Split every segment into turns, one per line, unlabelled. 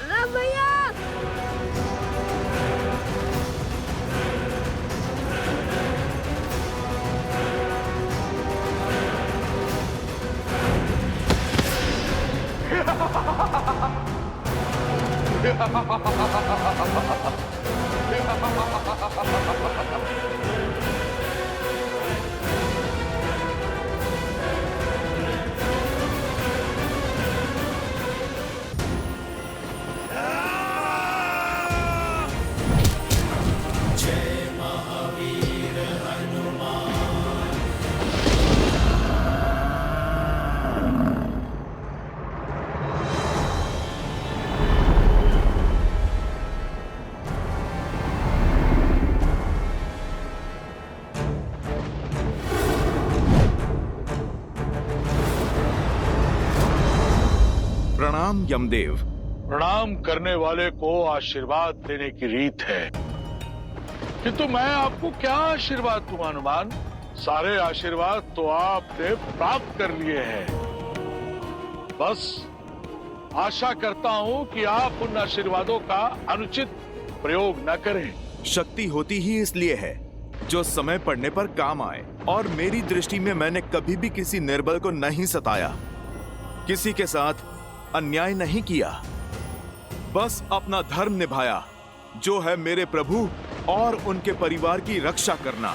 राम भैया।
प्रणाम यमदेव।
प्रणाम करने वाले को आशीर्वाद देने की रीत है, किंतु मैं आपको क्या आशीर्वाद दूं हनुमान? सारे आशीर्वाद तो आपने प्राप्त कर लिए हैं। बस आशा करता हूं कि आप उन आशीर्वादों का अनुचित प्रयोग न करें।
शक्ति होती ही इसलिए है जो समय पड़ने पर काम आए, और मेरी दृष्टि में मैंने कभी भी किसी निर्बल को नहीं सताया, किसी के साथ अन्याय नहीं किया, बस अपना धर्म निभाया, जो है मेरे प्रभु और उनके परिवार की रक्षा करना।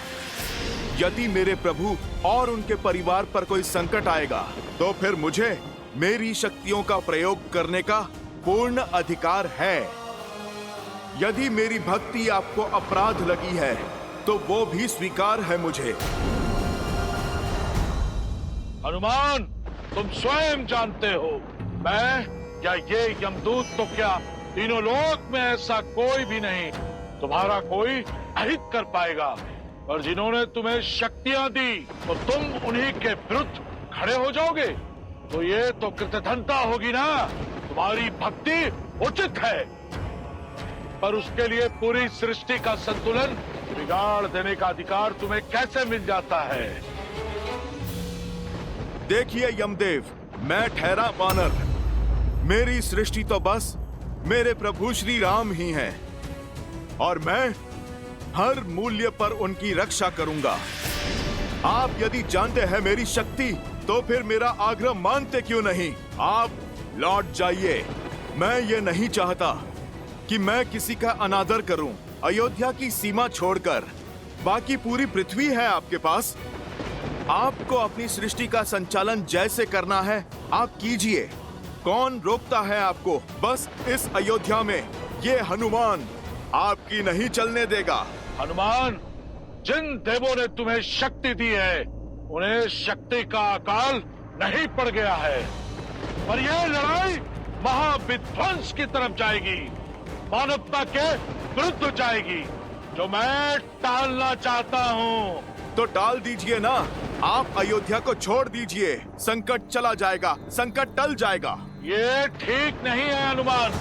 यदि मेरे प्रभु और उनके परिवार पर कोई संकट आएगा तो फिर मुझे मेरी शक्तियों का प्रयोग करने का पूर्ण अधिकार है। यदि मेरी भक्ति आपको अपराध लगी है तो वो भी स्वीकार है मुझे।
हनुमान, तुम स्वयं जानते हो, मैं या ये यमदूत तो क्या, तीनों लोक में ऐसा कोई भी नहीं तुम्हारा कोई अहित कर पाएगा। और जिन्होंने तुम्हें शक्तियां दी तो तुम उन्हीं के विरुद्ध खड़े हो जाओगे, तो ये तो कृतघ्नता होगी ना। तुम्हारी भक्ति उचित है, पर उसके लिए पूरी सृष्टि का संतुलन बिगाड़ देने का अधिकार तुम्हें कैसे मिल जाता है?
देखिए यमदेव, मैं ठहरा वानर, मेरी सृष्टि तो बस मेरे प्रभु श्री राम ही हैं, और मैं हर मूल्य पर उनकी रक्षा करूंगा। आप यदि जानते हैं मेरी शक्ति, तो फिर मेरा आग्रह मानते क्यों नहीं? आप लौट जाइए। मैं ये नहीं चाहता कि मैं किसी का अनादर करूं। अयोध्या की सीमा छोड़कर बाकी पूरी पृथ्वी है आपके पास। आपको अपनी सृष्टि का संचालन जैसे करना है आप कीजिए, कौन रोकता है आपको? बस इस अयोध्या में ये हनुमान आपकी नहीं चलने देगा।
हनुमान, जिन देवों ने तुम्हें शक्ति दी है उन्हें शक्ति का अकाल नहीं पड़ गया है, पर यह लड़ाई महाविध्वंस की तरफ जाएगी, मानवता के विरुद्ध जाएगी, जो मैं टालना चाहता हूँ।
तो टाल दीजिए ना, आप अयोध्या को छोड़ दीजिए, संकट चला जाएगा, संकट टल जाएगा।
ये ठीक नहीं है हनुमान।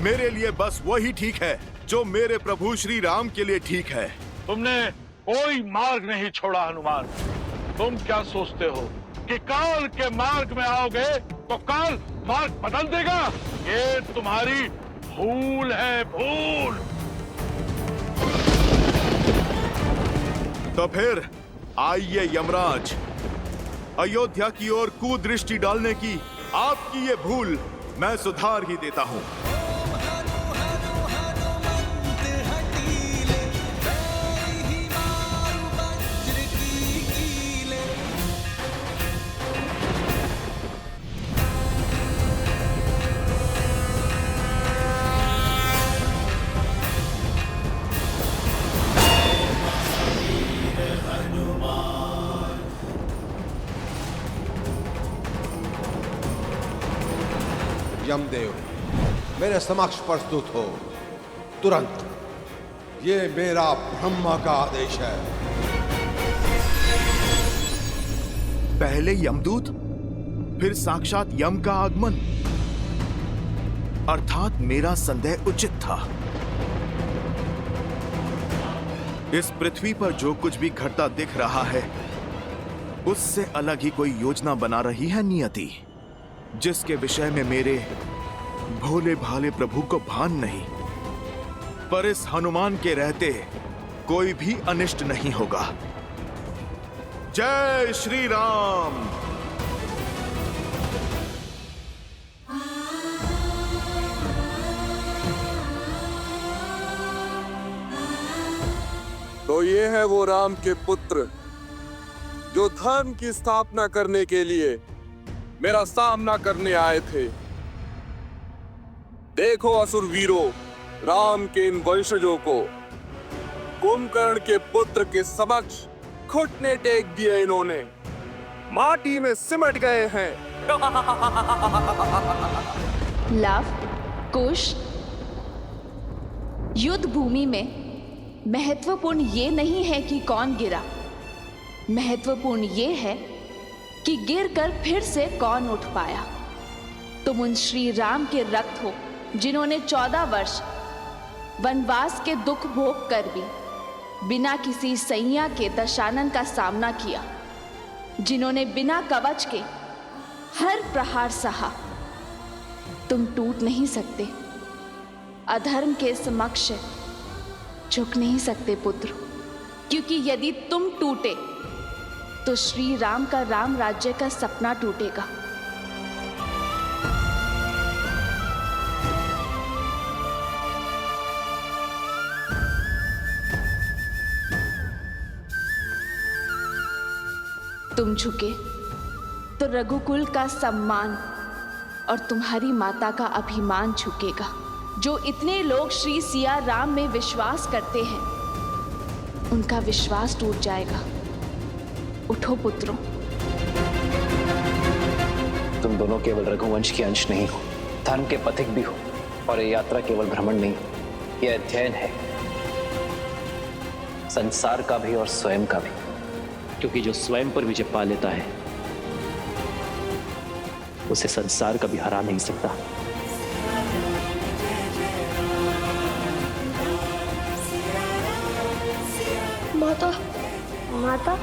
मेरे लिए बस वही ठीक है जो मेरे प्रभु श्री राम के लिए ठीक है।
तुमने कोई मार्ग नहीं छोड़ा हनुमान। तुम क्या सोचते हो कि काल के मार्ग में आओगे तो काल मार्ग बदल देगा? ये तुम्हारी भूल है, भूल।
तो फिर आइए यमराज, अयोध्या की ओर कुदृष्टि डालने की आपकी ये भूल मैं सुधार ही देता हूँ।
यमदेव, मेरे समक्ष प्रस्तुत हो तुरंत। ये मेरा ब्रह्मा का आदेश है।
पहले यमदूत, फिर साक्षात यम का आगमन। अर्थात मेरा संदेह उचित था। इस पृथ्वी पर जो कुछ भी घटता दिख रहा है, उससे अलग ही कोई योजना बना रही है नियति, जिसके विषय में मेरे भोले भाले प्रभु को भान नहीं। पर इस हनुमान के रहते कोई भी अनिष्ट नहीं होगा। जय श्री राम।
तो ये है वो राम के पुत्र जो धर्म की स्थापना करने के लिए मेरा सामना करने आए थे। देखो असुर वीरों, राम के इन वंशजों को कुंभकर्ण के पुत्र के समक्ष घुटने टेक दिए। इन्होंने माटी में सिमट गए हैं।
लव, कुश, युद्ध भूमि में महत्वपूर्ण ये नहीं है कि कौन गिरा, महत्वपूर्ण ये है कि गिरकर फिर से कौन उठ पाया। तुम उन श्री राम के रक्त हो जिन्होंने 14 वर्ष वनवास के दुख भोग कर भी बिना किसी सैया के दशानन का सामना किया, जिन्होंने बिना कवच के हर प्रहार सहा। तुम टूट नहीं सकते, अधर्म के समक्ष झुक नहीं सकते पुत्र, क्योंकि यदि तुम टूटे तो श्री राम का राम राज्य का सपना टूटेगा। तुम झुके तो रघुकुल का सम्मान और तुम्हारी माता का अभिमान झुकेगा। जो इतने लोग श्री सिया राम में विश्वास करते हैं, उनका विश्वास टूट जाएगा। उठो पुत्रों।
तुम दोनों केवल रघुवंश के अंश नहीं हो, धर्म के पथिक भी हो। और ये यात्रा केवल भ्रमण नहीं, यह अध्ययन है, संसार का भी और स्वयं का भी।
क्योंकि जो स्वयं पर विजय पा लेता है, उसे संसार कभी हरा नहीं सकता।
माता, माता,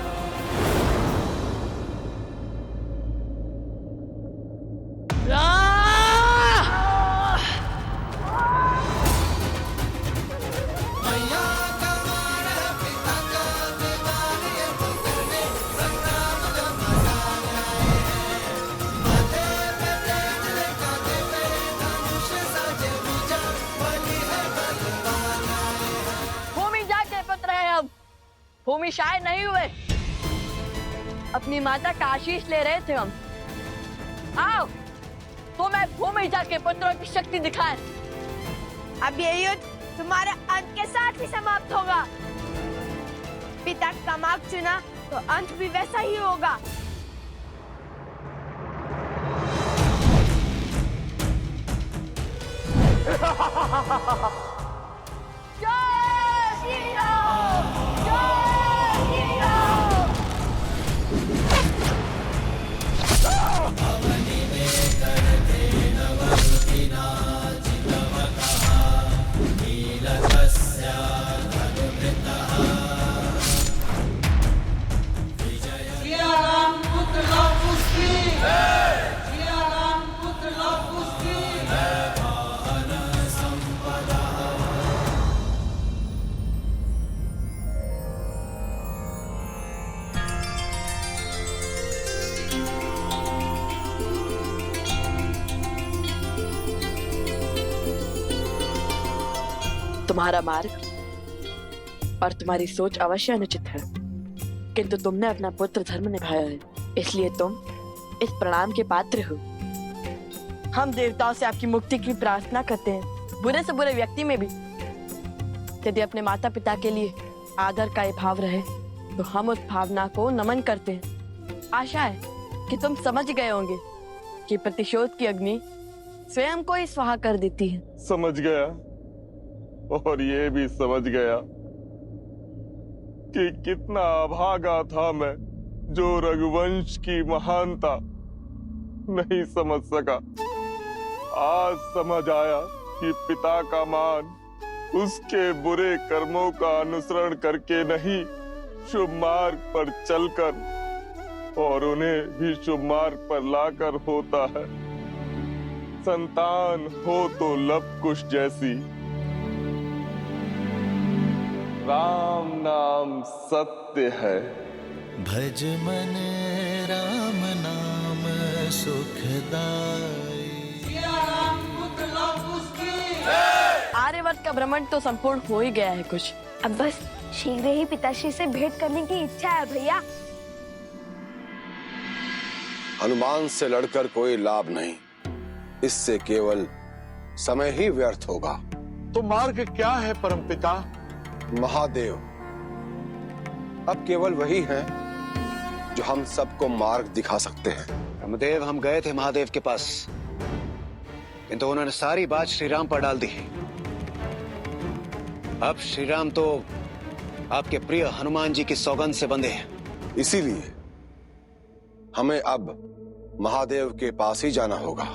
भूमि शायद नहीं हुए, अपनी माता का आशीष ले रहे थे हम। आओ तुम्हें भूमिजा के पुत्रों की शक्ति दिखाएं।
अब ये युद्ध तुम्हारे अंत के साथ ही समाप्त होगा। पिता का मार्ग चुना तो अंत भी वैसा ही होगा। जय श्री राम, जय श्री राम।
तुम्हारा मार्ग और तुम्हारी सोच अवश्य अनुचित है, किंतु तुमने अपना पुत्र धर्म निभाया है, इसलिए तुम इस प्रणाम के पात्र हो। हम देवताओं से आपकी मुक्ति की प्रार्थना करते हैं, बुरे से बुरे व्यक्ति में भी। यदि अपने माता पिता के लिए आदर का ये भाव रहे तो हम उस भावना को नमन करते हैं। आशा है कि तुम समझ गए होंगे कि प्रतिशोध की अग्नि स्वयं को ही स्वाहा कर देती है।
समझ गया, और ये भी समझ गया कि कितना अभागा था मैं, जो रघुवंश की महानता नहीं समझ सका। आज समझ आया कि पिता का मान उसके बुरे कर्मों का अनुसरण करके नहीं, शुभ मार्ग पर चलकर और उन्हें भी शुभ मार्ग पर लाकर होता है। संतान हो तो लब कुश जैसी, राम नाम सत्य है।
भज मन राम नाम सुखदाई।
आर्यवर्त का भ्रमण तो संपूर्ण हो ही गया है कुछ।
अब बस शीघ्र ही पिताश्री से भेंट करने की इच्छा है भैया।
हनुमान से लड़कर कोई लाभ नहीं, इससे केवल समय ही व्यर्थ होगा।
तो मार्ग क्या है परमपिता?
महादेव अब केवल वही हैं जो हम सबको मार्ग दिखा सकते हैं।
ब्रह्मदेव, हम गए थे महादेव के पास, किंतु उन्होंने सारी बात श्रीराम पर डाल दी। अब श्रीराम तो आपके प्रिय हनुमान जी की सौगंध से बंधे हैं।
इसीलिए हमें अब महादेव के पास ही जाना होगा।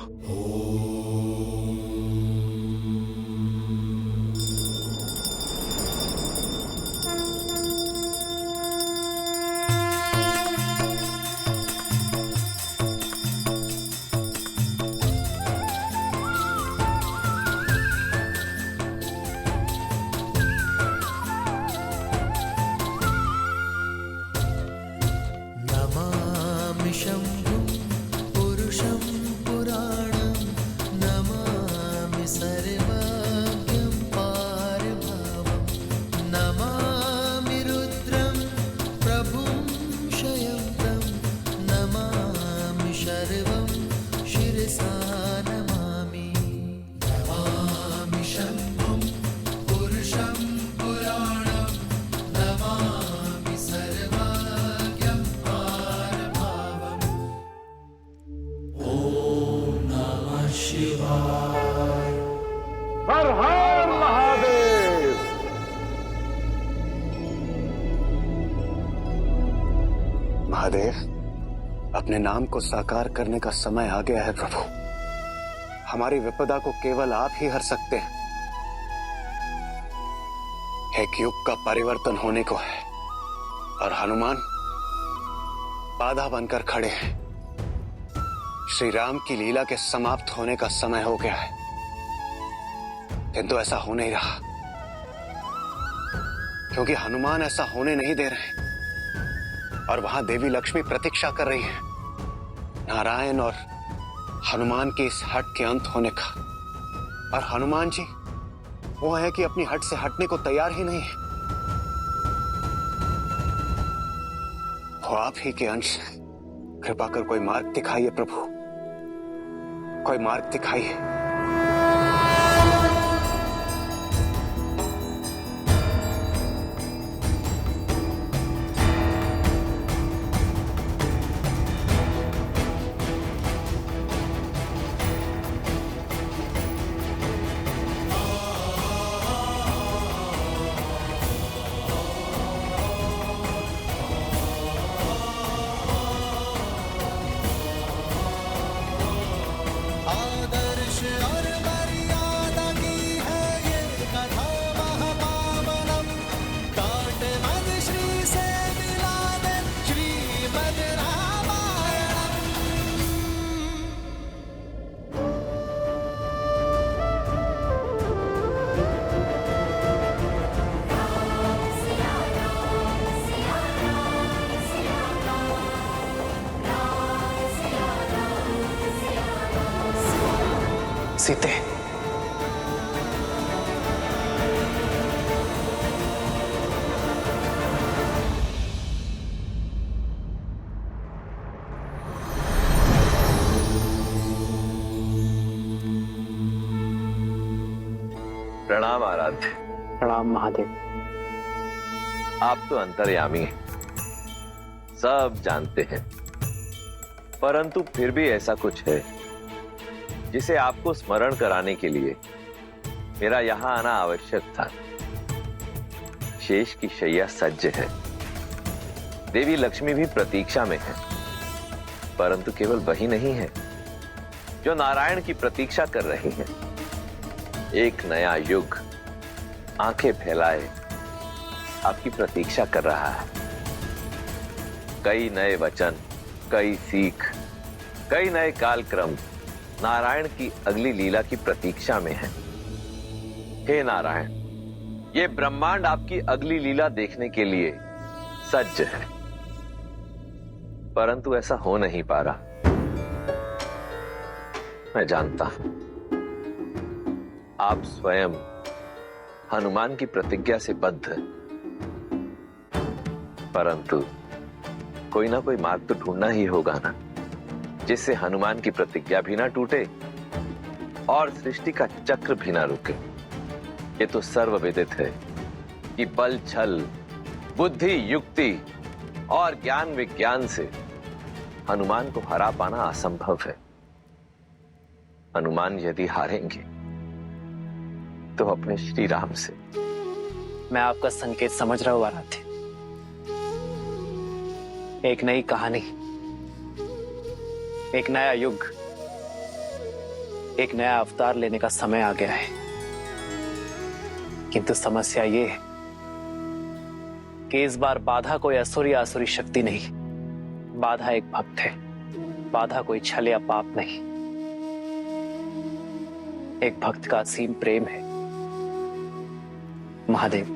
नमामि शंभुं पुरुषं पुराणं, नमामि सर्वज्ञं पारभावं, नमामि रुद्रं प्रभुं शयन्तं, नमामि शर्वं शिरसा नमामि। नमामि शंभुं पुरुषं पुराणं, नमामि सर्वज्ञं पारभावं। ओम नमः शिवाय।
हर हर महादेव।
महादेव, अपने नाम को साकार करने का समय आ गया है प्रभु। हमारी विपदा को केवल आप ही हर सकते हैं। एक युग का परिवर्तन होने को है और हनुमान बाधा बनकर खड़े हैं। श्री राम की लीला के समाप्त होने का समय हो गया है, किंतु ऐसा हो नहीं रहा, क्योंकि हनुमान ऐसा होने नहीं दे रहे। और वहां देवी लक्ष्मी प्रतीक्षा कर रही है नारायण और हनुमान की इस हट के अंत होने का। और हनुमान जी वो है कि अपनी हट से हटने को तैयार ही नहीं है। वो आप ही के अंश हैं। कृपा कर कोई मार्ग दिखाइए प्रभु, कोई मार्ग दिखाइए।
आदर्श और मर्यादा की है ये कथा महापावनम, काटे मन श्री से मिला दे श्रीमद् रामायणम।
सीते,
प्रणाम आराध्य।
प्रणाम महादेव।
आप तो अंतर्यामी हैं, सब जानते हैं, परंतु फिर भी ऐसा कुछ है जिसे आपको स्मरण कराने के लिए मेरा यहां आना आवश्यक था। शेष की शैया सज्ज है, देवी लक्ष्मी भी प्रतीक्षा में है, परंतु केवल वही नहीं है जो नारायण की प्रतीक्षा कर रही है। एक नया युग आंखें फैलाए आपकी प्रतीक्षा कर रहा है। कई नए वचन, कई सीख, कई नए कालक्रम नारायण की अगली लीला की प्रतीक्षा में है। हे नारायण, ये ब्रह्मांड आपकी अगली लीला देखने के लिए सज्ज है, परंतु ऐसा हो नहीं पा रहा। मैं जानता हूं आप स्वयं हनुमान की प्रतिज्ञा से बद्ध हैं, परंतु कोई ना कोई मार्ग तो ढूंढना ही होगा ना, जिससे हनुमान की प्रतिज्ञा भी ना टूटे और सृष्टि का चक्र भी ना रुके। ये तो सर्वविदित है कि बल, छल, बुद्धि, युक्ति और ज्ञान विज्ञान से हनुमान को हरा पाना असंभव है। हनुमान यदि हारेंगे तो अपने श्री राम से।
मैं आपका संकेत समझ रहा हूं आराध्य। एक नई कहानी, एक नया युग, एक नया अवतार लेने का समय आ गया है। किंतु समस्या ये है कि इस बार बाधा कोई असुर या असुरी शक्ति नहीं, बाधा एक भक्त है। बाधा कोई छल या पाप नहीं, एक भक्त का असीम प्रेम है। महादेव,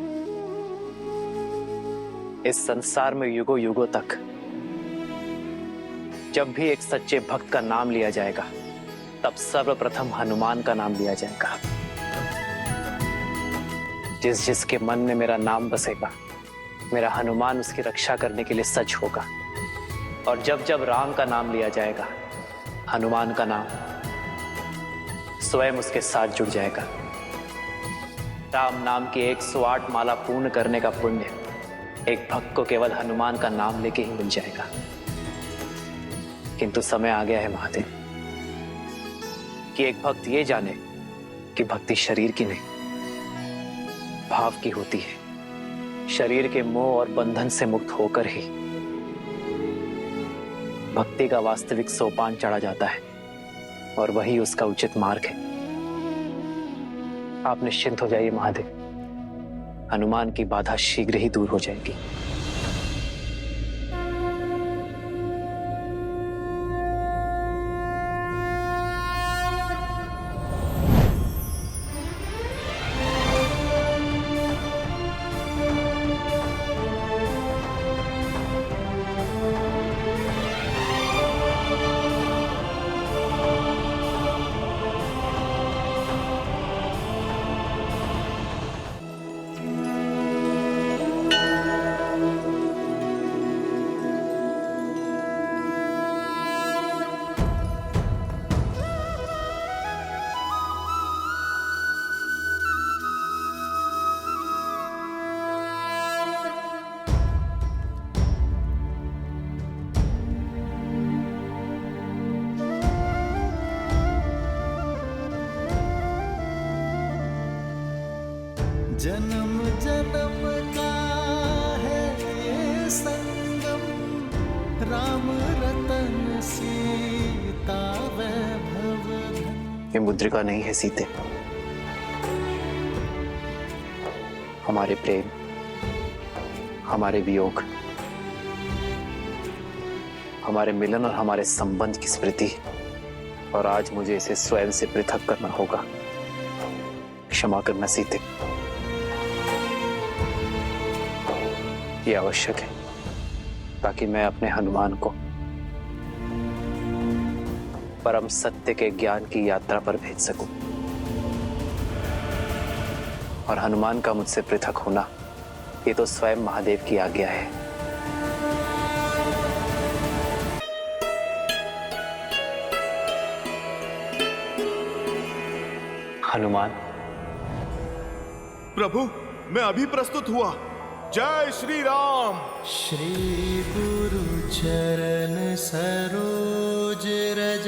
इस संसार में युगों युगों तक जब भी एक सच्चे भक्त का नाम लिया जाएगा, तब सर्वप्रथम हनुमान का नाम लिया जाएगा। जिस जिसके मन में मेरा नाम बसेगा, मेरा हनुमान उसकी रक्षा करने के लिए सच होगा। और जब जब राम का नाम लिया जाएगा, हनुमान का नाम स्वयं उसके साथ जुड़ जाएगा। राम नाम की 108 माला पूर्ण करने का पुण्य एक भक्त को केवल हनुमान का नाम लेके ही मिल जाएगा। किंतु समय आ गया है महादेव कि एक भक्त ये जाने कि भक्ति शरीर की नहीं, भाव की होती है। शरीर के मोह और बंधन से मुक्त होकर ही भक्ति का वास्तविक सोपान चढ़ा जाता है, और वही उसका उचित मार्ग है। आप निश्चिंत हो जाइए महादेव, हनुमान की बाधा शीघ्र ही दूर हो जाएगी।
जन्म जन्म का है ये संगम, राम रतन सीता वैभव।
ये मुद्रिका नहीं है सीते। हमारे प्रेम, हमारे वियोग, हमारे मिलन और हमारे संबंध की स्मृति, और आज मुझे इसे स्वयं से पृथक करना होगा। क्षमा करना सीते, ये आवश्यक है ताकि मैं अपने हनुमान को परम सत्य के ज्ञान की यात्रा पर भेज सकूं। और हनुमान का मुझसे पृथक होना, ये तो स्वयं महादेव की आज्ञा है। हनुमान।
प्रभु, मैं अभी प्रस्तुत हुआ। जय श्री राम।
श्री गुरु चरण सरोज रज,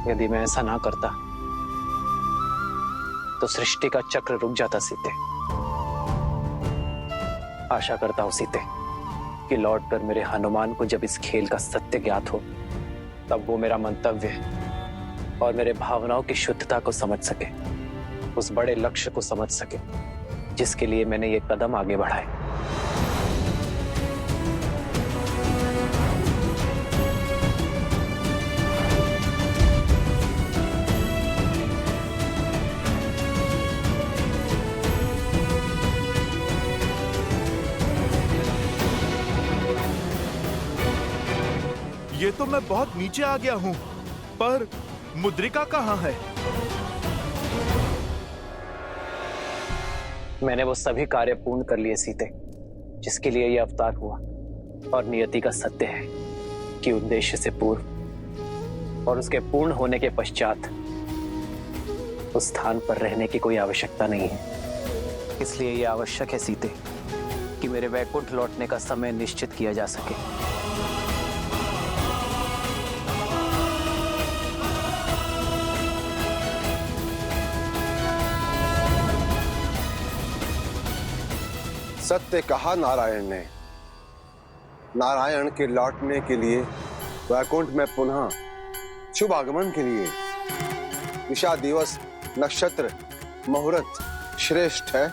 यदि मैं ऐसा ना करता तो सृष्टि का चक्र रुक जाता सीते। आशा करता हूं सीते कि लौटकर मेरे हनुमान को जब इस खेल का सत्य ज्ञात हो तब वो मेरा मंतव्य और मेरे भावनाओं की शुद्धता को समझ सके, उस बड़े लक्ष्य को समझ सके जिसके लिए मैंने ये कदम आगे बढ़ाए।
ये तो मैं बहुत नीचे आ गया हूं, पर मुद्रिका कहां है?
मैंने वो सभी कार्य पूर्ण कर लिए सीते जिसके लिए ये अवतार हुआ, और नियति का सत्य है कि उद्देश्य से पूर्व और उसके पूर्ण होने के पश्चात उस स्थान पर रहने की कोई आवश्यकता नहीं है। इसलिए यह आवश्यक है सीते कि मेरे वैकुंठ लौटने का समय निश्चित किया जा सके।
सत्य कहा नारायण ने। नारायण के लौटने के लिए वैकुंठ में पुनः शुभ आगमन के लिए दिशा दिवस नक्षत्र मुहूर्त श्रेष्ठ है,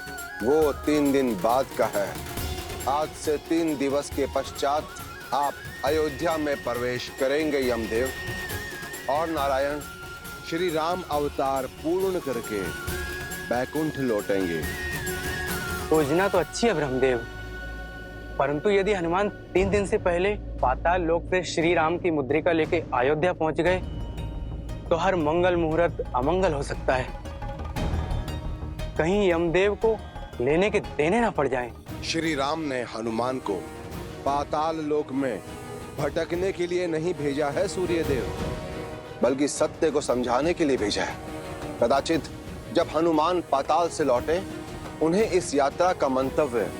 वो 3 दिन बाद का है। आज से 3 दिवस के पश्चात आप अयोध्या में प्रवेश करेंगे यमदेव, और नारायण श्री राम अवतार पूर्ण करके वैकुंठ लौटेंगे।
योजना तो अच्छी है ब्रह्मदेव, परंतु यदि हनुमान 3 दिन से पहले पाताल लोक से श्री राम की मुद्रिका लेके अयोध्या पहुंच गए तो हर मंगल मुहूर्त अमंगल हो सकता है। कहीं यमदेव को लेने के देने ना पड़ जाएं।
श्री राम ने हनुमान को पाताल लोक में भटकने के लिए नहीं भेजा है सूर्यदेव, बल्कि सत्य को समझाने के लिए भेजा है। कदाचित जब हनुमान पाताल से लौटे उन्हें इस यात्रा का मंतव्य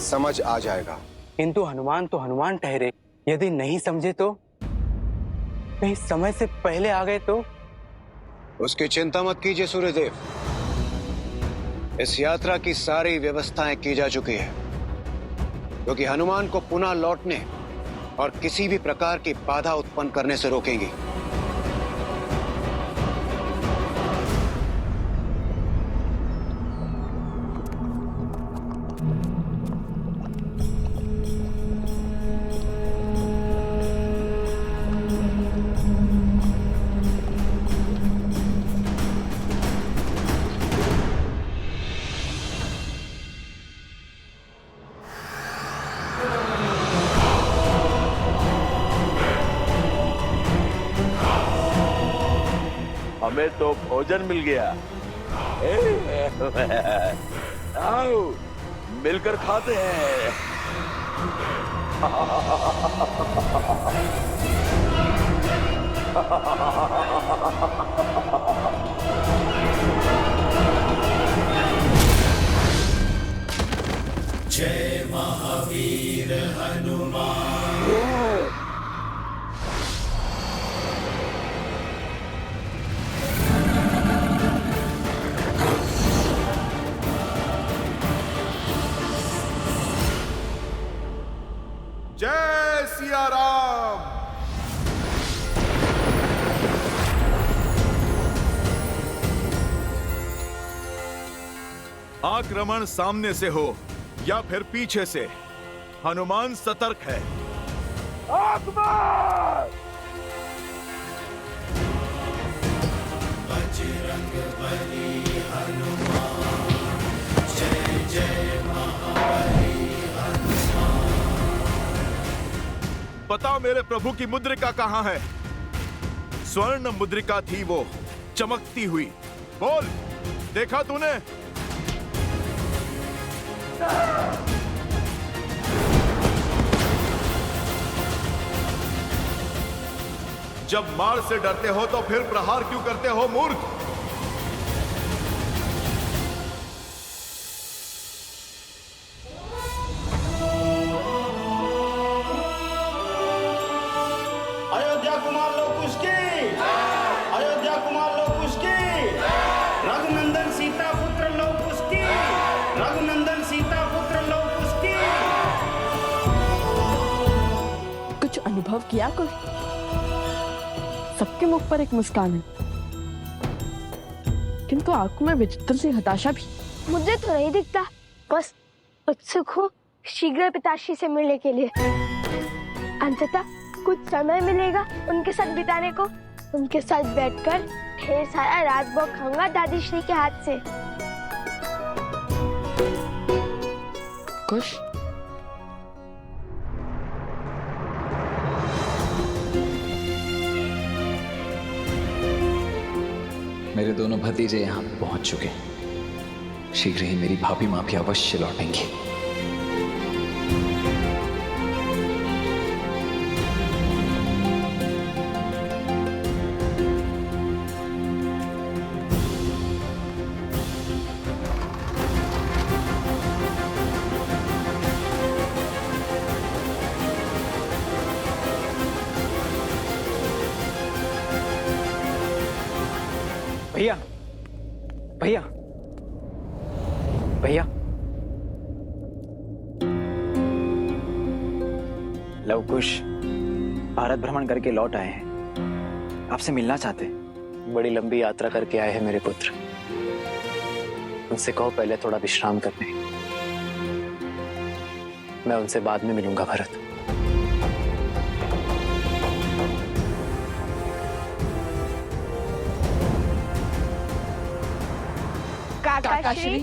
समझ आ जाएगा।
किंतु हनुमान तो हनुमान ठहरे, यदि नहीं समझे तो, कहीं समय से पहले आ गए तो?
उसकी चिंता मत कीजिए सूर्यदेव, इस यात्रा की सारी व्यवस्थाएं की जा चुकी है, क्योंकि हनुमान को पुनः लौटने और किसी भी प्रकार की बाधा उत्पन्न करने से रोकेंगी।
हमें तो भोजन मिल गया। आओ मिलकर खाते हैं।
जय महावीर हनुमान।
जय सिया राम। आक्रमण सामने से हो या फिर पीछे से, हनुमान सतर्क है।
बजरंग बली हनुमान, जय जय महाबली हनुमान।
पता मेरे प्रभु की मुद्रिका कहां है? स्वर्ण मुद्रिका थी वो, चमकती हुई। बोल, देखा तूने? जब मार से डरते हो तो फिर प्रहार क्यों करते हो मूर्ख?
अयोध्या कुमार लोग उसकी
अनुभव किया कोई? सबके मुख पर एक मुस्कान है, किंतु आंखों में विचित्र सी हताशा भी।
मुझे तो नहीं दिखता, बस उत्सुक हूँ शीघ्र पिताश्री से मिलने के लिए। अंततः कुछ समय मिलेगा उनके साथ बिताने को। उनके साथ बैठकर ढेर सारा राजभोग खाऊंगा दादी श्री के हाथ से।
कुश,
मेरे दोनों भतीजे यहाँ पहुंच चुके हैं। शीघ्र ही मेरी भाभी माँ भी अवश्य लौटेंगी।
भैया, भैया, भैया, लव कुश भारत भ्रमण करके लौट आए हैं, आपसे मिलना चाहते हैं।
बड़ी लंबी यात्रा करके आए हैं मेरे पुत्र, उनसे कहो पहले थोड़ा विश्राम करने। मैं उनसे बाद में मिलूंगा भरत।
काकाश्री,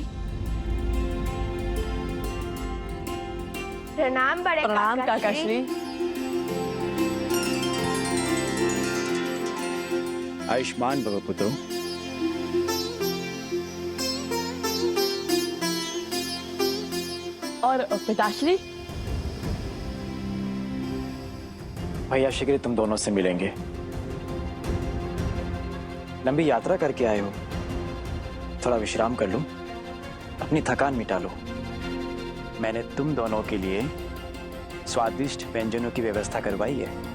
प्रणाम बड़े
प्रणाम काकाश्री।
आयुष्मान भव पुत्रों।
और पिताश्री?
भैया शीघ्र तुम दोनों से मिलेंगे। लंबी यात्रा करके आए हो, थोड़ा विश्राम कर लो, अपनी थकान मिटा लो। मैंने तुम दोनों के लिए स्वादिष्ट व्यंजनों की व्यवस्था करवाई है।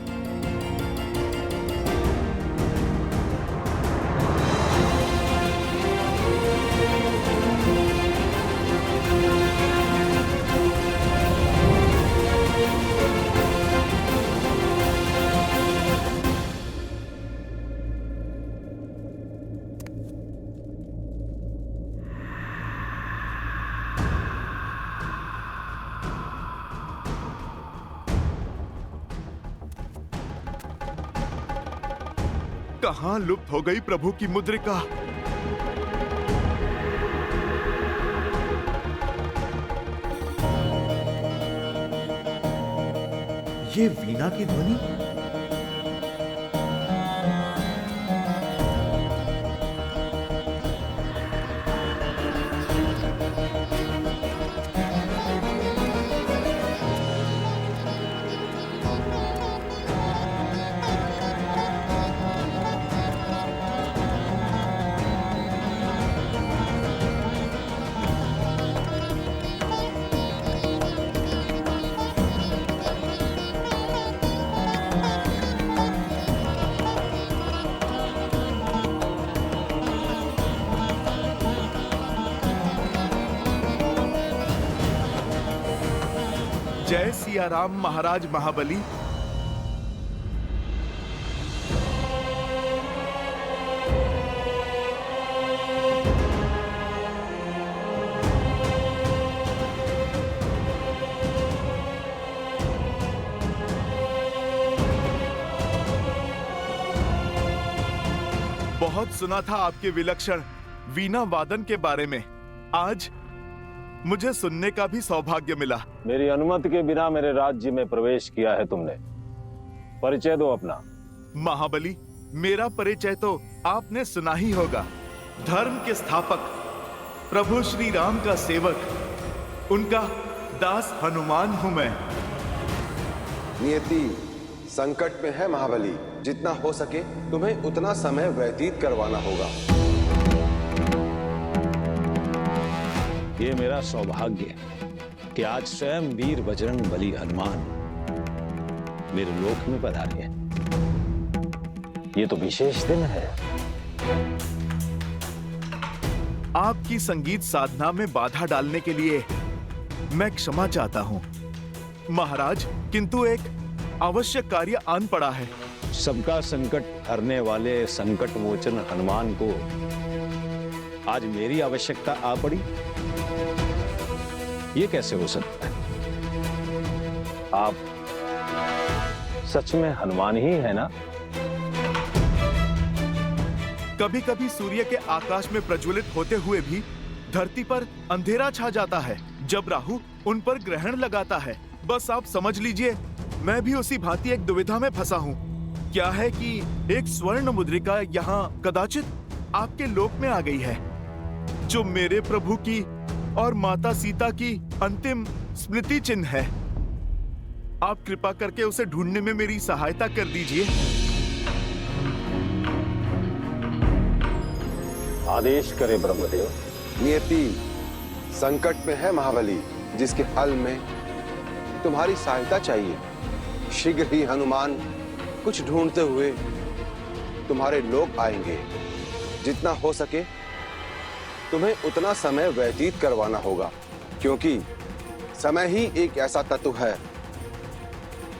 कहां लुप्त हो गई प्रभु की मुद्रिका?
ये वीणा की ध्वनि?
जय सिया राम महाराज महाबली। बहुत सुना था आपके विलक्षण वीणा वादन के बारे में। आज मुझे सुनने का भी सौभाग्य मिला।
मेरी अनुमति के बिना मेरे राज्य में प्रवेश किया है तुमने। परिचय दो अपना।
महाबली, मेरा परिचय तो आपने सुना ही होगा। धर्म के स्थापक प्रभु श्री राम का सेवक, उनका दास हनुमान हूं मैं।
नियति संकट में है महाबली, जितना हो सके तुम्हें उतना समय व्यतीत करवाना होगा।
ये मेरा सौभाग्य है कि आज स्वयं वीर बजरंग बली हनुमान मेरे लोक में पधारे हैं। ये तो विशेष दिन है।
आपकी संगीत साधना में बाधा डालने के लिए मैं क्षमा चाहता हूं महाराज, किंतु एक आवश्यक कार्य आन पड़ा है।
सबका संकट हरने वाले संकट मोचन हनुमान को आज मेरी आवश्यकता आ पड़ी, ये कैसे हो सकता है? आप सच में हनुमान ही है ना?
कभी कभी सूर्य के आकाश में प्रज्वलित होते हुए भी धरती पर अंधेरा छा जाता है जब राहु उन पर ग्रहण लगाता है। बस आप समझ लीजिए, मैं भी उसी भांति एक दुविधा में फंसा हूँ। क्या है कि एक स्वर्ण मुद्रिका यहाँ कदाचित आपके लोक में आ गई है, जो मेरे प्रभु की और माता सीता की अंतिम स्मृति चिन्ह है। आप कृपा करके उसे ढूंढने में मेरी सहायता कर दीजिए।
आदेश करे ब्रह्मदेव।
नियति संकट में है महाबली, जिसके हल में तुम्हारी सहायता चाहिए। शीघ्र ही हनुमान कुछ ढूंढते हुए तुम्हारे लोग आएंगे। जितना हो सके तुम्हें उतना समय व्यतीत करवाना होगा, क्योंकि समय ही एक ऐसा तत्व है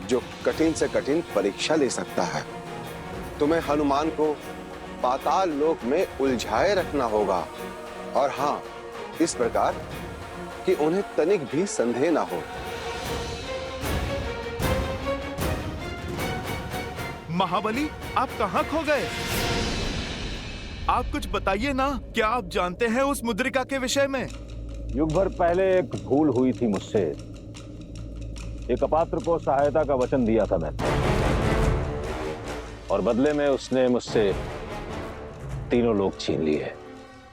जो कठिन से कठिन परीक्षा ले सकता है। तुम्हें हनुमान को पाताल लोक में उलझाए रखना होगा, और हाँ, इस प्रकार कि उन्हें तनिक भी संदेह ना हो।
महाबली, आप कहाँ खो गए? आप कुछ बताइए ना, क्या आप जानते हैं उस मुद्रिका के विषय में?
युग भर पहले एक भूल हुई थी मुझसे। एक अपात्र को सहायता का वचन दिया था मैंने, और बदले में उसने मुझसे तीनों लोग छीन लिए।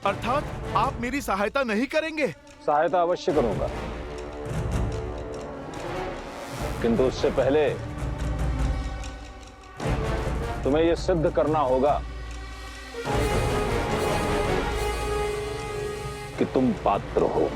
अर्थात आप मेरी सहायता नहीं करेंगे?
सहायता अवश्य करूंगा, किंतु उससे पहले तुम्हें यह सिद्ध करना होगा कि तुम पात्र हो।